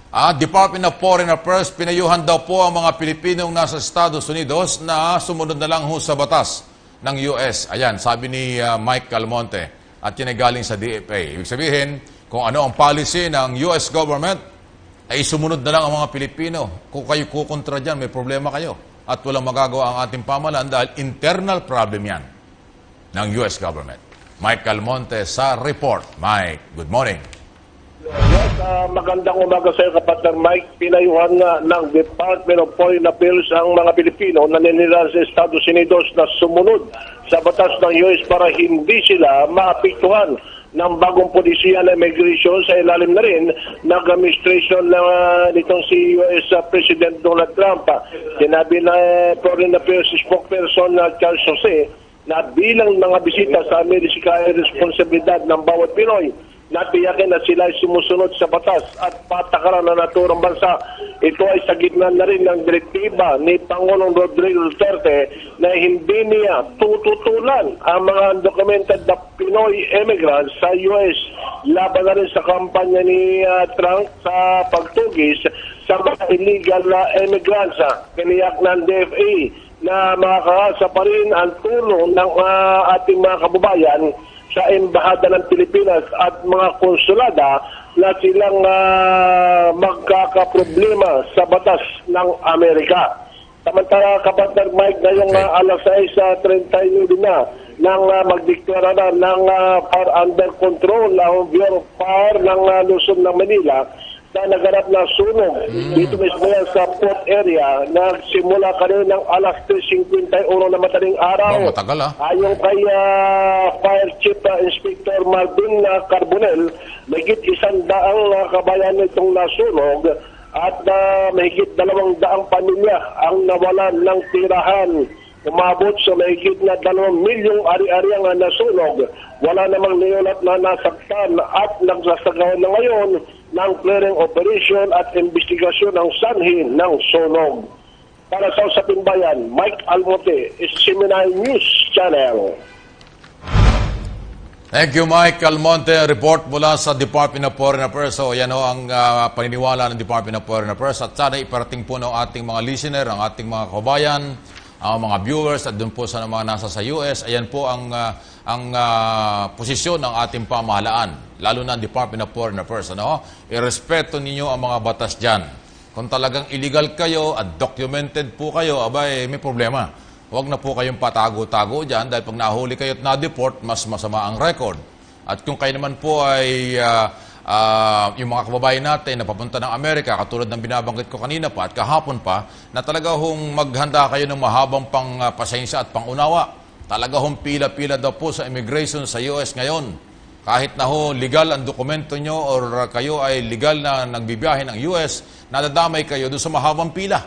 Department of Foreign Affairs, pinayuhan daw po ang mga Pilipinong nasa Estados Unidos na sumunod na lang ho sa batas ng US. Ayan, sabi ni Mike Almonte. At yan ay galing sa DFA. Ibig sabihin, kung ano ang policy ng US government, ay sumunod na lang ang mga Pilipino. Kung kayo kukontra dyan, may problema kayo. At walang magagawa ang ating pamahalaan dahil internal problem yan ng US government. Mike Almonte sa report. Mike, good morning. Yes, magandang umaga sa iyo, kapatid Mike. Pinayuhan nga ng Department of Foreign Affairs ang mga Pilipino na naninirahan sa Estados Unidos na sumunod sa batas ng US para hindi sila maapektuhan ng bagong polisiya na immigration sa ilalim na rin ng administration nitong si US President Donald Trump. Sinabi na Foreign Affairs spokesperson na Charles Jose na bilang mga bisita sa Amerika ay responsibilidad ng bawat Pinoy na tiyakin na sila ay sumusunod sa batas at patakaran na naturang bansa. Ito ay sa gitna na rin ng direktiba ni Pangulong Rodrigo Duterte na hindi niya tututulan ang mga undocumented na Pinoy immigrants sa US. Laban na rin sa kampanya ni Trump sa pagtugis sa mga illegal na immigrants. Kiniyak ng DFA na makakasa pa rin ang tulong ng ating mga kababayan sa Embahada ng Pilipinas at mga konsulada na silang magkakaproblema sa batas ng Amerika. Samantala, kapatid Mike, ngayong alas 6:39 na nang magdeklara na ng fire under control ang Bureau of Fire ng Luzon ng Manila na naganap na sunog dito mismo yan sa port area na simula kanina ng alas 3:51 na madaling araw. Matagal Ayon kay Fire Chief Inspector Marvin Carbonel, mahigit 100 kabayan itong nasunog at mahigit 200 pamilya ang nawalan ng tirahan. Umabot sa mahigit na 2 milyong ari-ariang nasunog. Wala namang niyulat na nasaktan at nagsasagawa na ngayon ng clearing operation at investigasyon ng sanhi ng sunog. Para sa Usaping Bayan, Mike Almonte, Seminay News Channel. Thank you, Mike Almonte. Report mula sa Department of Foreign Affairs. So, yan ang paniniwala ng Department of Foreign Affairs. At sana iparating po ng ating mga listener, ang ating mga kabayan, ang mga viewers at doon po sa mga nasa sa US. Ayan po ang posisyon ng ating pamahalaan, lalo na ang Department of Foreign Affairs. Irespeto ninyo ang mga batas dyan. Kung talagang illegal kayo at documented po kayo, abay, may problema. Huwag na po kayong patago-tago dyan dahil pag nahuli kayo at na-deport, mas masama ang record. At kung kayo naman po ay yung mga kababayan natin na papunta ng Amerika, katulad ng binabanggit ko kanina pa at kahapon pa, na talaga hong maghanda kayo ng mahabang pasensya at pangunawa. Talaga hong pila-pila daw po sa immigration sa US ngayon. Kahit na ho legal ang dokumento nyo or kayo ay legal na nagbibiyahe ng US, nadadamay kayo doon sa mahabang pila.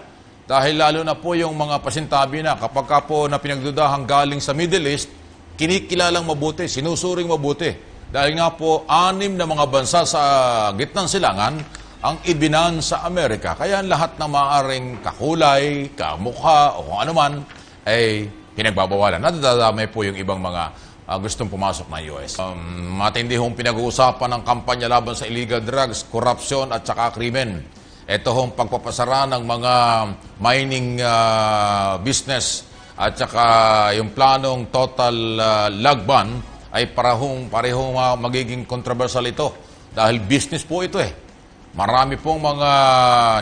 Dahil lalo na po yung mga pasintabi na kapag ka po na pinagdudahang galing sa Middle East, kinikilalang mabuti, sinusuring mabuti. Dahil nga po, 6 na mga bansa sa gitnang silangan ang ibinan sa Amerika. Kaya lahat ng maaaring kakulay, kamukha o kung ano man ay pinagbabawalan. Nadadamay po yung ibang mga gustong pumasok ng US. Matindi hong pinag-uusapan ng kampanya laban sa illegal drugs, korupsyon at saka krimen. Ito hong pagpapasara ng mga mining business at saka yung planong total lagban ay parehong magiging controversial ito. Dahil business po ito Marami pong mga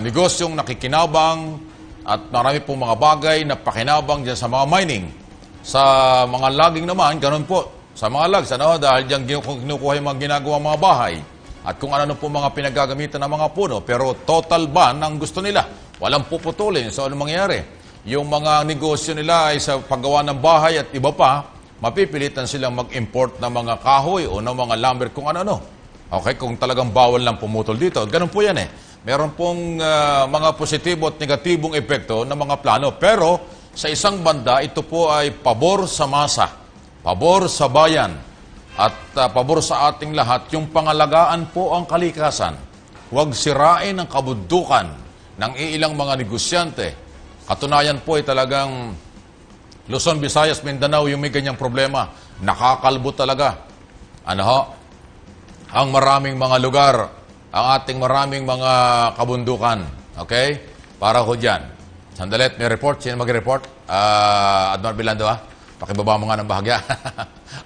negosyong nakikinabang at marami pong mga bagay na pakinabang dyan sa mga mining. Sa mga logging naman, ganun po. Sa mga logs, dahil dyan kinukuha yung mga ginagawa mga bahay. At kung ano po mga pinagagamitan ng mga puno. Pero total ban ang gusto nila. Walang puputulin. So ano mangyayari? Yung mga negosyo nila ay sa paggawa ng bahay at iba pa, mapipilitan silang mag-import ng mga kahoy o ng mga lumber kung ano-ano. Okay, kung talagang bawal lang pumutol dito. Ganun po yan Meron pong mga positibo at negatibong epekto ng mga plano. Pero sa isang banda, ito po ay pabor sa masa, pabor sa bayan, at pabor sa ating lahat. Yung pangalagaan po ang kalikasan. Huwag sirain ang kabundukan ng ilang mga negosyante. Katunayan po ay talagang Luzon, Visayas, Mindanao, yung may ganyang problema. Nakakalbo talaga. Ang maraming mga lugar ang ating maraming mga kabundukan. Okay? Para ko dyan. Sandalit, may report. Sino mag-report? Admar Bilando, Pakibaba mo nga ng bahagya.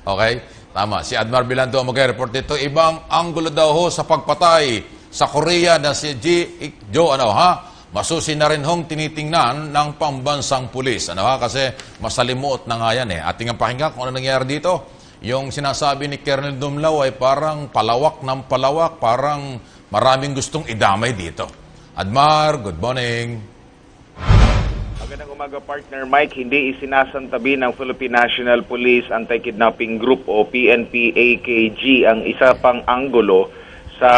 Okay? Tama. Si Admar Bilando ang mag-report dito. Ibang anggulo daw ho sa pagpatay sa Korea na si Ji Ik-jo, masusi na rin hong tinitingnan ng pambansang pulis. Kasi masalimuot na nga yan Ating ang pakinggan kung ano nangyari dito. Yung sinasabi ni Colonel Dumlao ay parang palawak ng palawak, parang maraming gustong idamay dito. Admar, good morning. Magandang umaga, partner Mike. Hindi isinasantabi ng Philippine National Police Anti-Kidnapping Group o PNP-AKG ang isa pang anggulo sa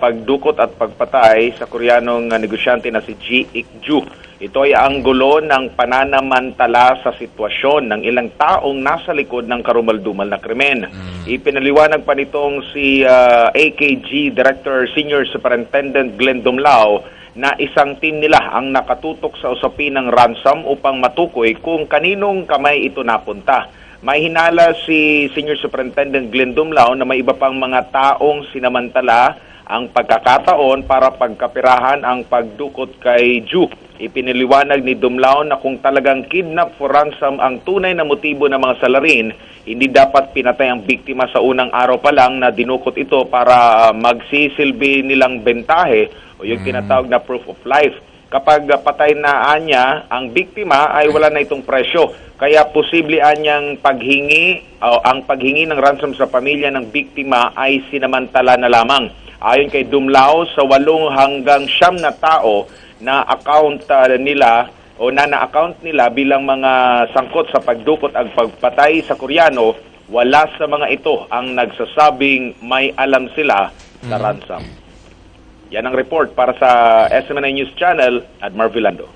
pagdukot at pagpatay sa Koreanong negosyante na si Ji Ik-ju. Ito ay anggulo ng pananamantala sa sitwasyon ng ilang taong nasa likod ng karumaldumal na krimen. Ipinaliwanag pa nitong si AKG Director Senior Superintendent Glenn Dumlao na isang team nila ang nakatutok sa usapin ng ransom upang matukoy kung kaninong kamay ito napunta. May hinala si Senior Superintendent Glenn Dumlao na may iba pang mga taong sinamantala ang pagkakataon para pagkapirahan ang pagdukot kay Ju. Ipiniliwanag ni Dumlao na kung talagang kidnap for ransom ang tunay na motibo ng mga salarin, hindi dapat pinatay ang biktima sa unang araw pa lang na dinukot ito para magsisilbi nilang bentahe o yung tinatawag na proof of life. Kapag patay na anya ang biktima ay wala na itong presyo. Kaya posible anyang paghingi o ang paghingi ng ransom sa pamilya ng biktima ay sinamantala na lamang. Ayon kay Dumlao, sa 8 hanggang 9 na tao na account nila o na-account nila bilang mga sangkot sa pagdukot at pagpatay sa Koreano, wala sa mga ito ang nagsasabing may alam sila sa ransom. Yan ang report para sa SMNI News Channel, Admar Vilando.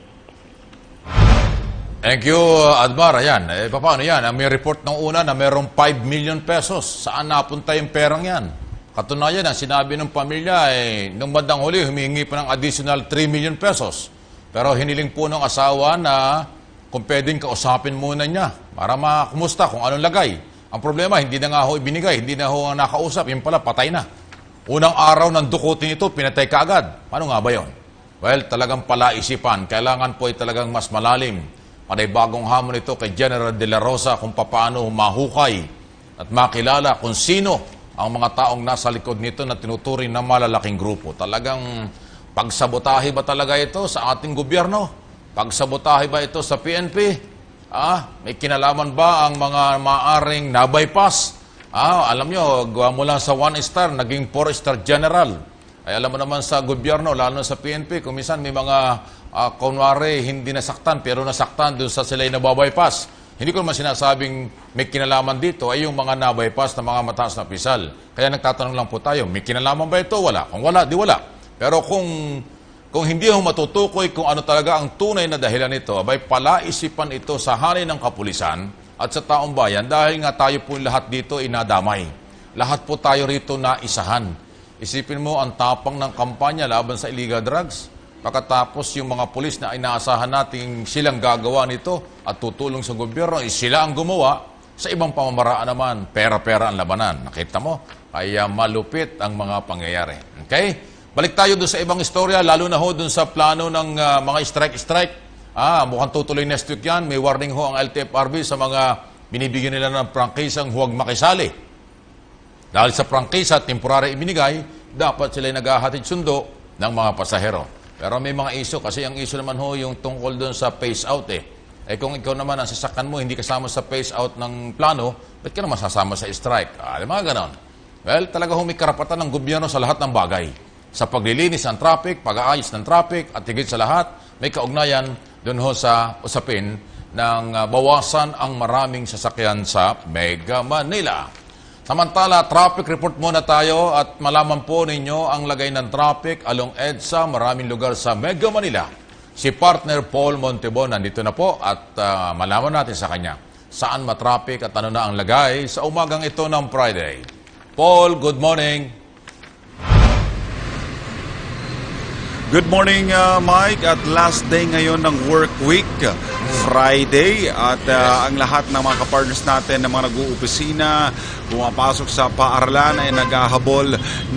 Thank you, Admar. Ayan. Paano yan? May report ng una na mayroong 5 million pesos. Saan napunta yung perang yan? Katunayan, ang sinabi ng pamilya nung bandang huli, humingi pa ng additional 3 million pesos. Pero hiniling po ng asawa na kung pwedeng kausapin muna niya para makumusta kung anong lagay. Ang problema, hindi na nga ho ibinigay, hindi na ho nakausap. Yung pala, patay na. Unang araw ng dukutin ito, pinatay ka agad. Paano nga ba yun? Well, talagang palaisipan. Kailangan po ay talagang mas malalim. Panibagong hamon ito kay General De La Rosa kung paano mahukay at makilala kung sino ang mga taong nasa likod nito na tinuturing na malalaking grupo. Talagang pagsabotahe ba talaga ito sa ating gobyerno? Pagsabotahe ba ito sa PNP? May kinalaman ba ang mga maaring na-bypass? Alam nyo, gawa mo lang sa 1-star, naging 4-star general. Ay alam mo naman sa gobyerno, lalo sa PNP, kung minsan may mga kunwari hindi nasaktan, pero nasaktan doon sa sila'y nababypass. Hindi ko naman sinasabing may kinalaman dito ay yung mga nabypass na mga mataas na opisyal. Kaya nagtatanong lang po tayo, may kinalaman ba ito? Wala. Kung wala, di wala. Pero kung hindi ho matutukoy kung ano talaga ang tunay na dahilan nito, abay palaisipan ito sa hanay ng kapulisan at sa taong bayan dahil nga tayo po lahat dito inadamay. Lahat po tayo rito na isahan. Isipin mo ang tapang ng kampanya laban sa illegal drugs. Pagkatapos yung mga pulis na inaasahan natin silang gagawa nito at tutulong sa gobyerno, sila ang gumawa. Sa ibang pamamaraan naman, pera-pera ang labanan. Nakita mo? Kaya malupit ang mga pangyayari. Okay? Balik tayo doon sa ibang istorya, lalo na ho doon sa plano ng mga strike-strike. Mukhang tutuloy next week yan. May warning ho ang LTFRB sa mga binibigyan nila ng prangkisang huwag makisali. Dahil sa prangkisa, temporary ibinigay, dapat sila naghahatid sundo ng mga pasahero. Pero may mga issue, kasi ang issue naman ho yung tungkol doon sa phase out kung ikaw naman ang sasakyan mo, hindi kasama sa phase out ng plano, ba't ka naman sasama sa strike? Mga ganon. Well, talaga ho may karapatan ng gobyerno sa lahat ng bagay. Sa paglilinis ng traffic, pag-aayos ng traffic, at higit sa lahat, may kaugnayan doon ho sa usapin ng bawasan ang maraming sasakyan sa Mega Manila. Samantala, traffic report muna tayo at malaman po ninyo ang lagay ng traffic along EDSA, maraming lugar sa Mega Manila. Si partner Paul Montebon nandito na po at malaman natin sa kanya saan matraffic at ano na ang lagay sa umagang ito ng Friday. Paul, good morning. Good morning, Mike. At last day ngayon ng work week, Friday. At ang lahat ng mga kapartners natin na mga nag-uopisina, pumapasok sa paaralan ay naghahabol ng